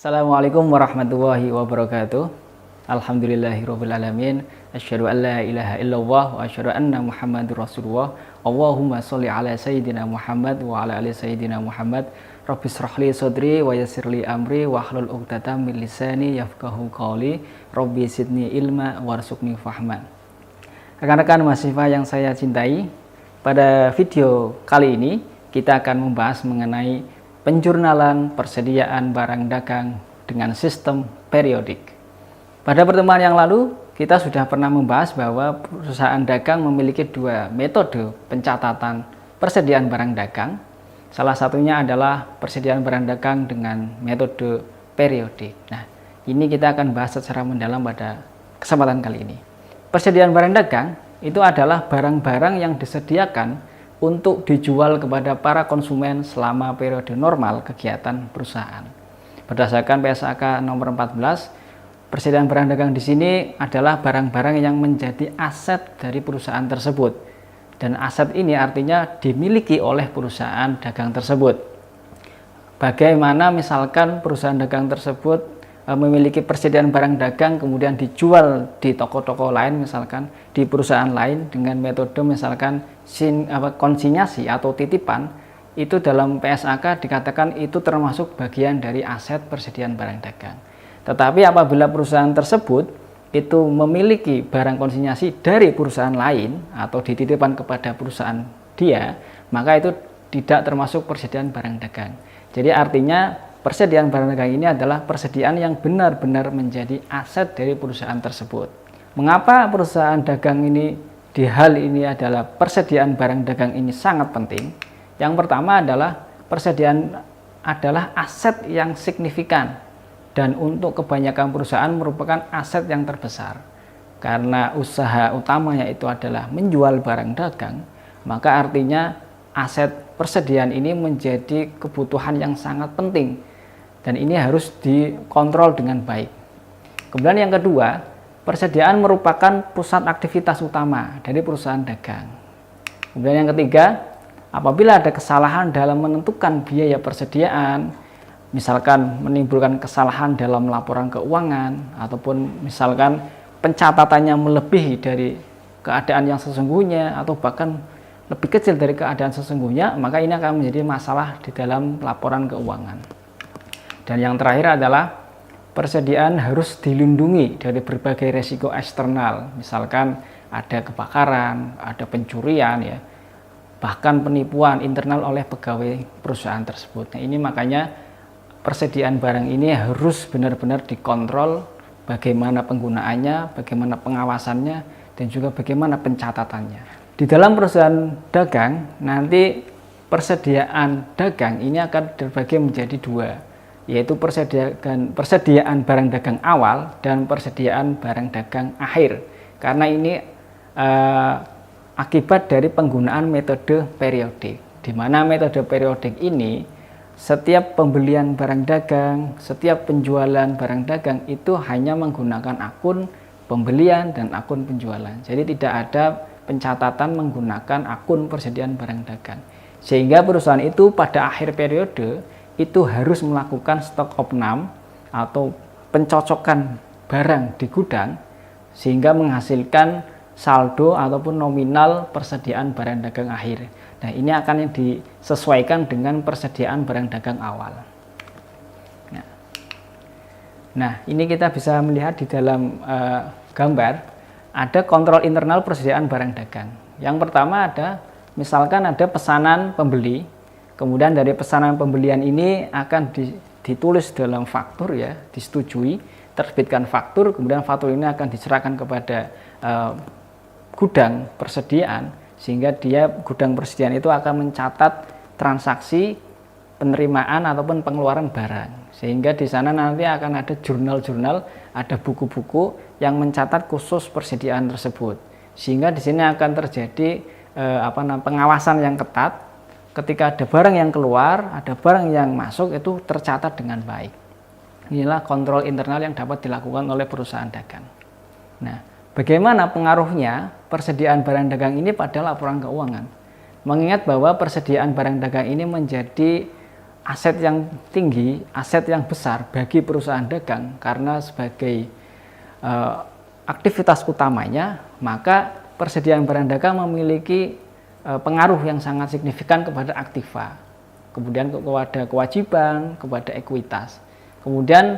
Assalamualaikum warahmatullahi wabarakatuh. Alhamdulillahirabbil alamin. Asyhadu an la ilaha illallah wa asyhadu anna Muhammadur Rasulullah. Allahumma sholli ala sayyidina Muhammad wa ala ali sayyidina Muhammad. Rabbi shrah li sadri wa yassir li amri wa hlul 'uqdatam min lisani yafqahu qawli. Rabbi zidni ilma warzuqni fahma. Rekan-rekan mahasiswa yang saya cintai, pada video kali ini kita akan membahas mengenai penjurnalan persediaan barang dagang dengan sistem periodik. Pada pertemuan yang lalu, kita sudah pernah membahas bahwa perusahaan dagang memiliki dua metode pencatatan persediaan barang dagang. Salah satunya adalah persediaan barang dagang dengan metode periodik. Nah, ini kita akan bahas secara mendalam pada kesempatan kali ini. Persediaan barang dagang itu adalah barang-barang yang disediakan untuk dijual kepada para konsumen selama periode normal kegiatan perusahaan. Berdasarkan PSAK nomor 14, persediaan barang dagang di sini adalah barang-barang yang menjadi aset dari perusahaan tersebut. Dan aset ini artinya dimiliki oleh perusahaan dagang tersebut. Bagaimana misalkan perusahaan dagang tersebut memiliki persediaan barang dagang kemudian dijual di toko-toko lain, misalkan di perusahaan lain dengan metode misalkan konsinyasi atau titipan, itu dalam PSAK dikatakan itu termasuk bagian dari aset persediaan barang dagang. Tetapi apabila perusahaan tersebut itu memiliki barang konsinyasi dari perusahaan lain atau dititipkan kepada perusahaan dia, maka itu tidak termasuk persediaan barang dagang. Jadi artinya persediaan barang dagang ini adalah persediaan yang benar-benar menjadi aset dari perusahaan tersebut. Mengapa perusahaan dagang ini di hal ini adalah persediaan barang dagang ini sangat penting? Yang pertama adalah persediaan adalah aset yang signifikan dan untuk kebanyakan perusahaan merupakan aset yang terbesar. Karena usaha utamanya itu adalah menjual barang dagang, maka artinya aset persediaan ini menjadi kebutuhan yang sangat penting. Dan ini harus dikontrol dengan baik. Kemudian yang kedua, persediaan merupakan pusat aktivitas utama dari perusahaan dagang. Kemudian yang ketiga, apabila ada kesalahan dalam menentukan biaya persediaan, misalkan menimbulkan kesalahan dalam laporan keuangan, ataupun misalkan pencatatannya melebihi dari keadaan yang sesungguhnya, atau bahkan lebih kecil dari keadaan sesungguhnya, maka ini akan menjadi masalah di dalam laporan keuangan. Dan yang terakhir adalah persediaan harus dilindungi dari berbagai resiko eksternal, misalkan ada kebakaran, ada pencurian, ya, bahkan penipuan internal oleh pegawai perusahaan tersebut. Nah, ini makanya persediaan barang ini harus benar-benar dikontrol, bagaimana penggunaannya, bagaimana pengawasannya, dan juga bagaimana pencatatannya. Di dalam perusahaan dagang, nanti persediaan dagang ini akan terbagi menjadi dua, yaitu persediaan barang dagang awal dan persediaan barang dagang akhir. Karena ini akibat dari penggunaan metode periodik, di mana metode periodik ini setiap pembelian barang dagang, setiap penjualan barang dagang itu hanya menggunakan akun pembelian dan akun penjualan. Jadi tidak ada pencatatan menggunakan akun persediaan barang dagang. Sehingga perusahaan itu pada akhir periode itu harus melakukan stok opnam atau pencocokan barang di gudang sehingga menghasilkan saldo ataupun nominal persediaan barang dagang akhir. Nah, ini akan yang disesuaikan dengan persediaan barang dagang awal. Nah, ini kita bisa melihat di dalam gambar ada kontrol internal persediaan barang dagang. Yang pertama ada, misalkan ada pesanan pembeli. Kemudian dari pesanan pembelian ini akan ditulis dalam faktur, ya, disetujui, terbitkan faktur, kemudian faktur ini akan diserahkan kepada gudang persediaan, sehingga gudang persediaan itu akan mencatat transaksi penerimaan ataupun pengeluaran barang. Sehingga di sana nanti akan ada jurnal-jurnal, ada buku-buku yang mencatat khusus persediaan tersebut. Sehingga di sini akan terjadi pengawasan yang ketat. Ketika ada barang yang keluar, ada barang yang masuk, itu tercatat dengan baik. Inilah kontrol internal yang dapat dilakukan oleh perusahaan dagang. Nah, bagaimana pengaruhnya persediaan barang dagang ini pada laporan keuangan? Mengingat bahwa persediaan barang dagang ini menjadi aset yang tinggi, aset yang besar bagi perusahaan dagang, karena sebagai aktivitas utamanya, maka persediaan barang dagang memiliki pengaruh yang sangat signifikan kepada aktiva, kemudian kepada kewajiban, kepada ekuitas. Kemudian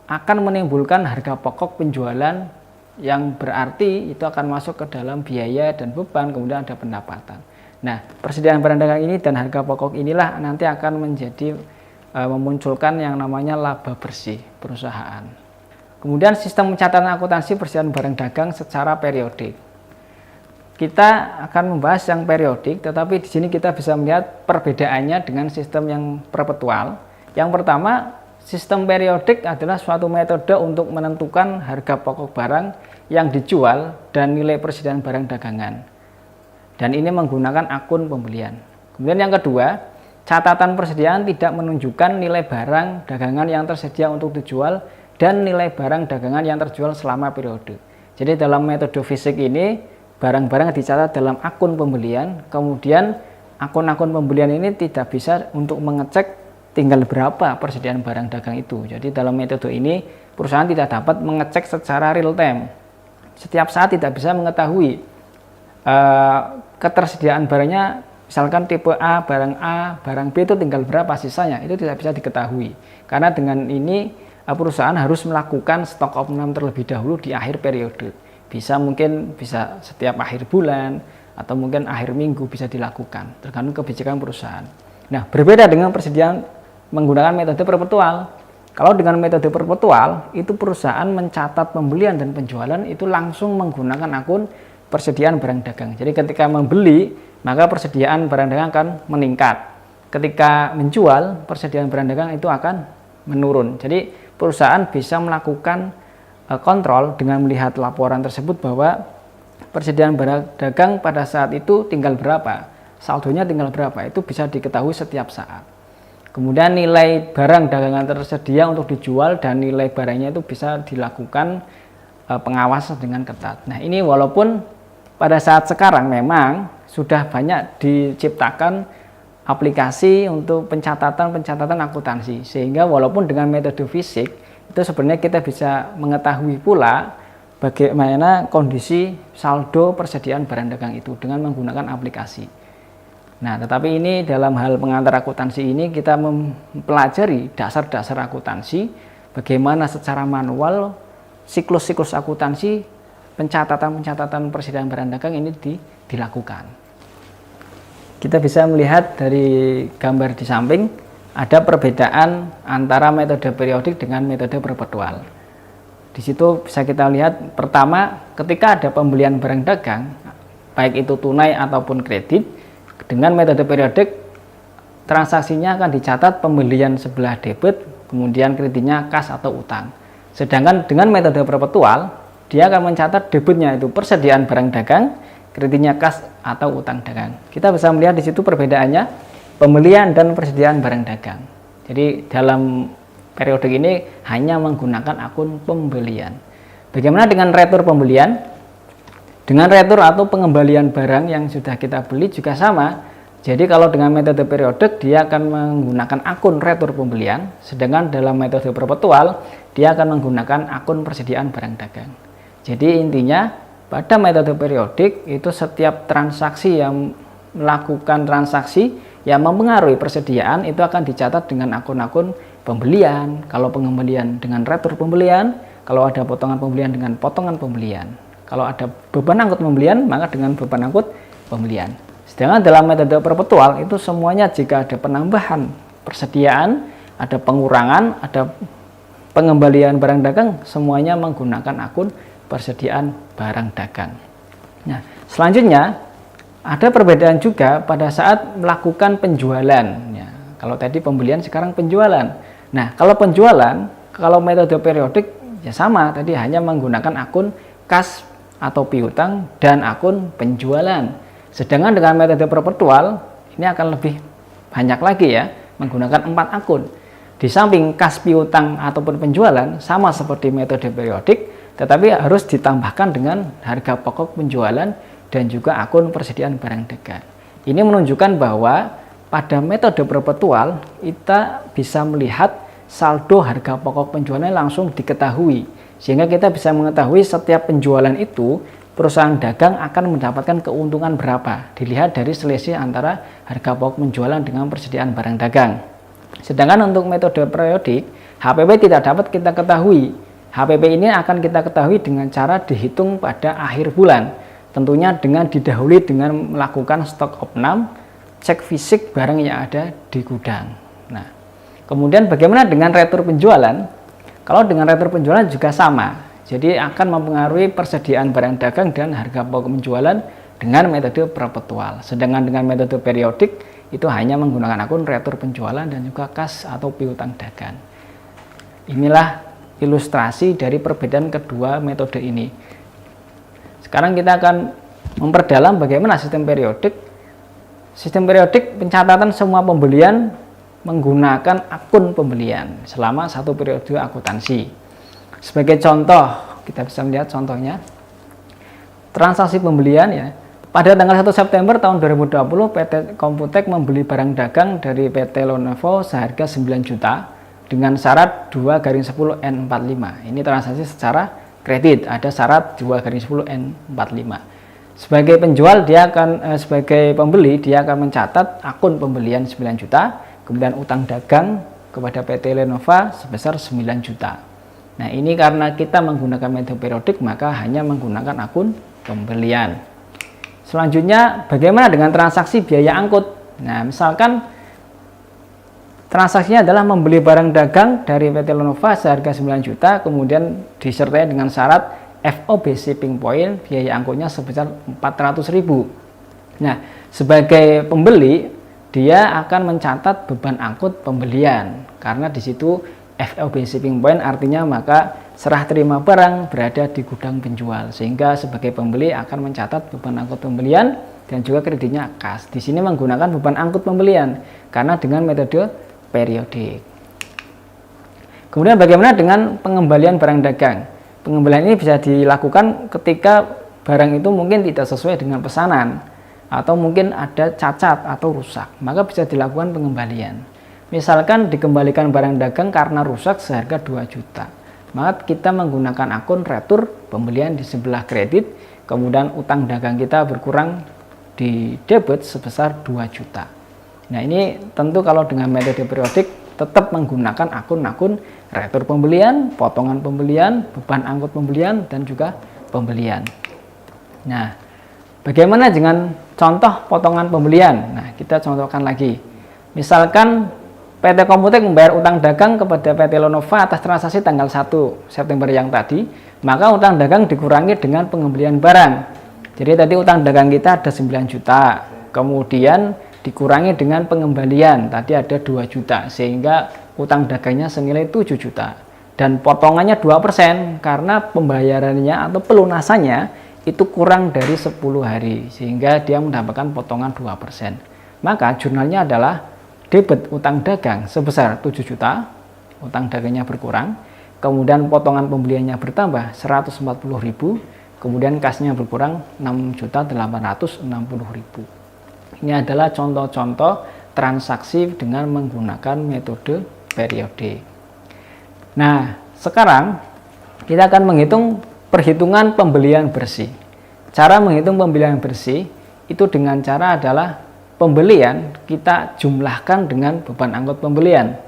akan menimbulkan harga pokok penjualan yang berarti itu akan masuk ke dalam biaya dan beban, kemudian ada pendapatan. Nah, persediaan barang dagang ini dan harga pokok inilah nanti akan menjadi memunculkan yang namanya laba bersih perusahaan. Kemudian sistem pencatatan akuntansi persediaan barang dagang secara periodik. Kita akan membahas yang periodik, tetapi di sini kita bisa melihat perbedaannya dengan sistem yang perpetual. Yang pertama, sistem periodik adalah suatu metode untuk menentukan harga pokok barang yang dijual dan nilai persediaan barang dagangan. Dan ini menggunakan akun pembelian. Kemudian yang kedua, catatan persediaan tidak menunjukkan nilai barang dagangan yang tersedia untuk dijual dan nilai barang dagangan yang terjual selama periode. Jadi dalam metode fisik ini, barang-barang dicatat dalam akun pembelian, kemudian akun-akun pembelian ini tidak bisa untuk mengecek tinggal berapa persediaan barang dagang itu. Jadi dalam metode ini, perusahaan tidak dapat mengecek secara real time. Setiap saat tidak bisa mengetahui ketersediaan barangnya, misalkan tipe A, barang B itu tinggal berapa sisanya, itu tidak bisa diketahui. Karena dengan ini perusahaan harus melakukan stok opnam terlebih dahulu di akhir periode. Mungkin bisa setiap akhir bulan atau mungkin akhir minggu bisa dilakukan, tergantung kebijakan perusahaan. Nah, berbeda dengan persediaan menggunakan metode perpetual. Kalau dengan metode perpetual, itu perusahaan mencatat pembelian dan penjualan itu langsung menggunakan akun persediaan barang dagang. Jadi ketika membeli, maka persediaan barang dagang akan meningkat. Ketika menjual, persediaan barang dagang itu akan menurun. Jadi perusahaan bisa melakukan kontrol dengan melihat laporan tersebut bahwa persediaan barang dagang pada saat itu tinggal berapa, saldonya tinggal berapa, itu bisa diketahui setiap saat. Kemudian nilai barang dagangan tersedia untuk dijual dan nilai barangnya itu bisa dilakukan pengawasan dengan ketat. Nah, ini walaupun pada saat sekarang memang sudah banyak diciptakan aplikasi untuk pencatatan akuntansi, sehingga walaupun dengan metode fisik itu sebenarnya kita bisa mengetahui pula bagaimana kondisi saldo persediaan barang dagang itu dengan menggunakan aplikasi. Nah, tetapi ini dalam hal pengantar akuntansi ini kita mempelajari dasar-dasar akuntansi, bagaimana secara manual siklus-siklus akuntansi pencatatan persediaan barang dagang ini dilakukan. Kita bisa melihat dari gambar di samping ada perbedaan antara metode periodik dengan metode perpetual. Di situ bisa kita lihat, pertama, ketika ada pembelian barang dagang, baik itu tunai ataupun kredit, dengan metode periodik transaksinya akan dicatat pembelian sebelah debit, kemudian kreditnya kas atau utang. Sedangkan dengan metode perpetual, dia akan mencatat debitnya itu persediaan barang dagang, kreditnya kas atau utang dagang. Kita bisa melihat di situ perbedaannya pembelian dan persediaan barang dagang. Jadi dalam periodik ini hanya menggunakan akun pembelian. Bagaimana dengan retur pembelian? Dengan retur atau pengembalian barang yang sudah kita beli juga sama. Jadi kalau dengan metode periodik dia akan menggunakan akun retur pembelian, sedangkan dalam metode perpetual dia akan menggunakan akun persediaan barang dagang. Jadi intinya pada metode periodik itu setiap transaksi yang melakukan transaksi yang mempengaruhi persediaan itu akan dicatat dengan akun-akun pembelian. Kalau pengembalian dengan retur pembelian, kalau ada potongan pembelian dengan potongan pembelian. Kalau ada beban angkut pembelian, maka dengan beban angkut pembelian. Sedangkan dalam metode perpetual itu semuanya jika ada penambahan persediaan, ada pengurangan, ada pengembalian barang dagang, semuanya menggunakan akun persediaan barang dagang. Nah, selanjutnya ada perbedaan juga pada saat melakukan penjualan. Ya, kalau tadi pembelian, sekarang penjualan. Nah, kalau penjualan, kalau metode periodik ya sama, tadi hanya menggunakan akun kas atau piutang dan akun penjualan. Sedangkan dengan metode perpetual ini akan lebih banyak lagi ya, menggunakan 4 akun. Di samping kas piutang ataupun penjualan sama seperti metode periodik, tetapi harus ditambahkan dengan harga pokok penjualan dan juga akun persediaan barang dagang. Ini menunjukkan bahwa pada metode perpetual kita bisa melihat saldo harga pokok penjualan langsung diketahui, sehingga kita bisa mengetahui setiap penjualan itu perusahaan dagang akan mendapatkan keuntungan berapa, dilihat dari selisih antara harga pokok penjualan dengan persediaan barang dagang. Sedangkan untuk metode periodik, HPP tidak dapat kita ketahui. HPP ini akan kita ketahui dengan cara dihitung pada akhir bulan, tentunya dengan didahului dengan melakukan stok opnam, cek fisik barang yang ada di gudang. Nah, kemudian bagaimana dengan retur penjualan? Kalau dengan retur penjualan juga sama, jadi akan mempengaruhi persediaan barang dagang dan harga pokok penjualan dengan metode perpetual. Sedangkan dengan metode periodik itu hanya menggunakan akun retur penjualan dan juga kas atau piutang dagang. Inilah ilustrasi dari perbedaan kedua metode ini. Sekarang kita akan memperdalam bagaimana sistem periodik. Sistem periodik pencatatan semua pembelian menggunakan akun pembelian selama satu periode akuntansi. Sebagai contoh, kita bisa melihat contohnya transaksi pembelian ya. Pada tanggal 1 September tahun 2020, PT Komputek membeli barang dagang dari PT Lenovo seharga 9 juta dengan syarat 2/10N45. Ini transaksi secara kredit, ada syarat 2/10N45. Sebagai penjual sebagai pembeli dia akan mencatat akun pembelian 9 juta, kemudian utang dagang kepada PT Lenovo sebesar 9 juta. Nah, ini karena kita menggunakan metode periodik maka hanya menggunakan akun pembelian. Selanjutnya, bagaimana dengan transaksi biaya angkut? Nah, misalkan transaksinya adalah membeli barang dagang dari PT Lenovo seharga 9 juta, kemudian disertai dengan syarat FOB shipping point, biaya angkutnya sebesar 400.000. Nah, sebagai pembeli, dia akan mencatat beban angkut pembelian, karena di situ FOB shipping point artinya maka serah terima barang berada di gudang penjual, sehingga sebagai pembeli akan mencatat beban angkut pembelian dan juga kreditnya kas. Di sini menggunakan beban angkut pembelian karena dengan metode periodik. Kemudian bagaimana dengan pengembalian barang dagang? Pengembalian ini bisa dilakukan ketika barang itu mungkin tidak sesuai dengan pesanan atau mungkin ada cacat atau rusak, maka bisa dilakukan pengembalian. Misalkan dikembalikan barang dagang karena rusak seharga 2 juta, maka kita menggunakan akun retur pembelian di sebelah kredit, kemudian utang dagang kita berkurang di debit sebesar 2 juta. Nah, ini tentu kalau dengan metode periodik tetap menggunakan akun-akun retur pembelian, potongan pembelian, beban angkut pembelian, dan juga pembelian. Nah, bagaimana dengan contoh potongan pembelian? Nah, kita contohkan lagi. Misalkan PT Komputek membayar utang dagang kepada PT Lenovo atas transaksi tanggal 1 September yang tadi, maka utang dagang dikurangi dengan pengembalian barang. Jadi tadi utang dagang kita ada 9 juta, kemudian dikurangi dengan pengembalian, tadi ada 2 juta, sehingga utang dagangnya senilai 7 juta. Dan potongannya 2% karena pembayarannya atau pelunasannya itu kurang dari 10 hari, sehingga dia mendapatkan potongan 2%. Maka jurnalnya adalah debit utang dagang sebesar 7 juta, utang dagangnya berkurang, kemudian potongan pembeliannya bertambah 140.000, kemudian kasnya berkurang 6.860.000. Ini adalah contoh-contoh transaksi dengan menggunakan metode periodik. Nah, sekarang kita akan menghitung perhitungan pembelian bersih. Cara menghitung pembelian bersih itu dengan cara adalah pembelian kita jumlahkan dengan beban angkut pembelian.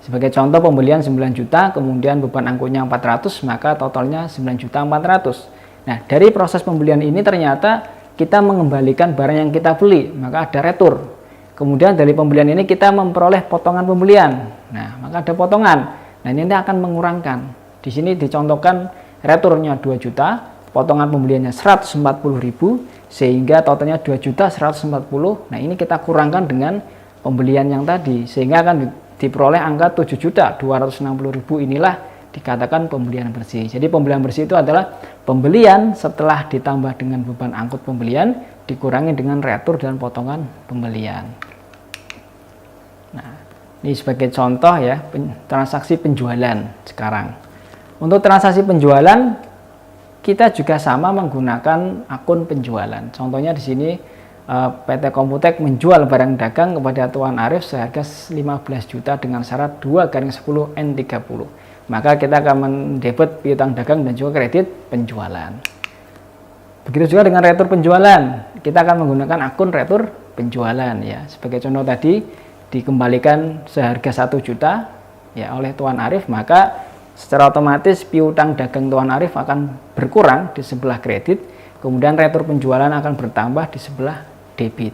Sebagai contoh, pembelian 9 juta, kemudian beban angkutnya 400, maka totalnya 9.400.000. Nah, dari proses pembelian ini ternyata kita mengembalikan barang yang kita beli, maka ada retur. Kemudian dari pembelian ini kita memperoleh potongan pembelian. Nah, maka ada potongan. Nah, ini akan mengurangkan. Di sini dicontohkan returnya 2 juta, potongan pembeliannya 140.000, sehingga totalnya 2.140.000. Nah, ini kita kurangkan dengan pembelian yang tadi, sehingga akan diperoleh angka 7.260.000. Inilah dikatakan pembelian bersih. Jadi pembelian bersih itu adalah pembelian setelah ditambah dengan beban angkut pembelian dikurangi dengan retur dan potongan pembelian. Nah, ini sebagai contoh ya transaksi penjualan sekarang. Untuk transaksi penjualan kita juga sama menggunakan akun penjualan. Contohnya di sini PT Komputek menjual barang dagang kepada Tuan Arif seharga 15 juta dengan syarat 2/10 N30. Maka kita akan mendebit piutang dagang dan juga kredit penjualan. Begitu juga dengan retur penjualan. Kita akan menggunakan akun retur penjualan ya. Sebagai contoh tadi dikembalikan seharga 1 juta ya oleh Tuan Arif, maka secara otomatis piutang dagang Tuan Arif akan berkurang di sebelah kredit, kemudian retur penjualan akan bertambah di sebelah debit.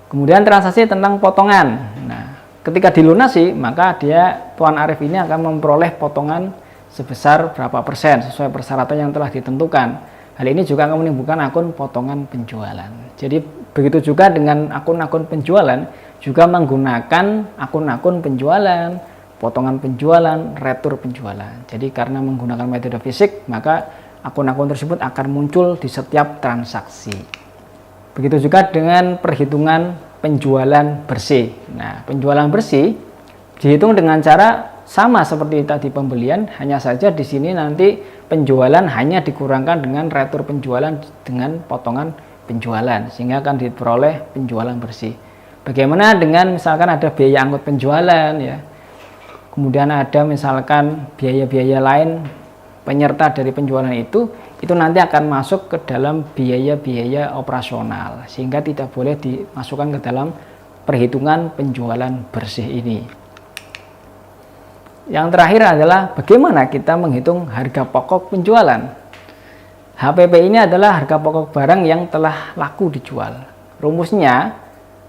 Kemudian transaksi tentang potongan. Nah, ketika dilunasi, maka Tuan Arif ini akan memperoleh potongan sebesar berapa persen sesuai persyaratan yang telah ditentukan. Hal ini juga akan menimbulkan akun potongan penjualan. Jadi begitu juga dengan akun-akun penjualan, juga menggunakan akun-akun penjualan, potongan penjualan, retur penjualan. Jadi karena menggunakan metode fisik, maka akun-akun tersebut akan muncul di setiap transaksi. Begitu juga dengan perhitungan penjualan bersih. Nah, penjualan bersih dihitung dengan cara sama seperti tadi pembelian, hanya saja di sini nanti penjualan hanya dikurangkan dengan retur penjualan dengan potongan penjualan, sehingga akan diperoleh penjualan bersih. Bagaimana dengan misalkan ada biaya angkut penjualan ya, kemudian ada misalkan biaya-biaya lain penyerta dari penjualan itu nanti akan masuk ke dalam biaya-biaya operasional, sehingga tidak boleh dimasukkan ke dalam perhitungan penjualan bersih ini. Yang terakhir adalah bagaimana kita menghitung harga pokok penjualan. HPP ini adalah harga pokok barang yang telah laku dijual. Rumusnya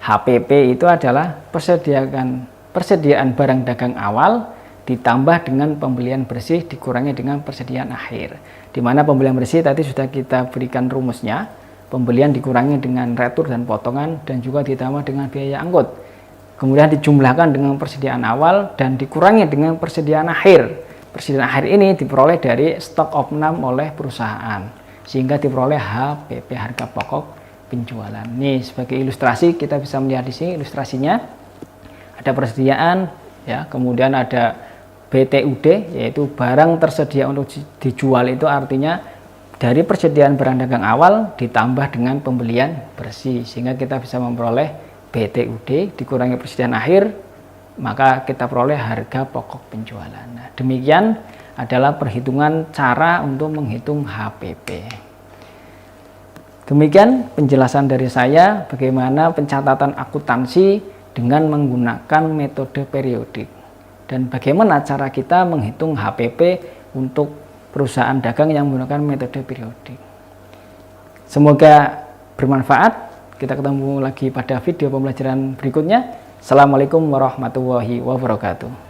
HPP itu adalah persediaan barang dagang awal ditambah dengan pembelian bersih dikurangi dengan persediaan akhir. Di mana pembelian bersih tadi sudah kita berikan rumusnya, pembelian dikurangi dengan retur dan potongan dan juga ditambah dengan biaya angkut. Kemudian dijumlahkan dengan persediaan awal dan dikurangi dengan persediaan akhir. Persediaan akhir ini diperoleh dari stok opnam oleh perusahaan, sehingga diperoleh HPP, harga pokok penjualan. Nih sebagai ilustrasi kita bisa melihat di sini ilustrasinya. Ada persediaan ya, kemudian ada BTUD, yaitu barang tersedia untuk dijual, itu artinya dari persediaan barang dagang awal ditambah dengan pembelian bersih, sehingga kita bisa memperoleh BTUD dikurangi persediaan akhir, maka kita peroleh harga pokok penjualan. Nah, demikian adalah perhitungan cara untuk menghitung HPP. Demikian penjelasan dari saya bagaimana pencatatan akuntansi dengan menggunakan metode periodik, dan bagaimana cara kita menghitung HPP untuk perusahaan dagang yang menggunakan metode periodik. Semoga bermanfaat. Kita ketemu lagi pada video pembelajaran berikutnya. Assalamualaikum warahmatullahi wabarakatuh.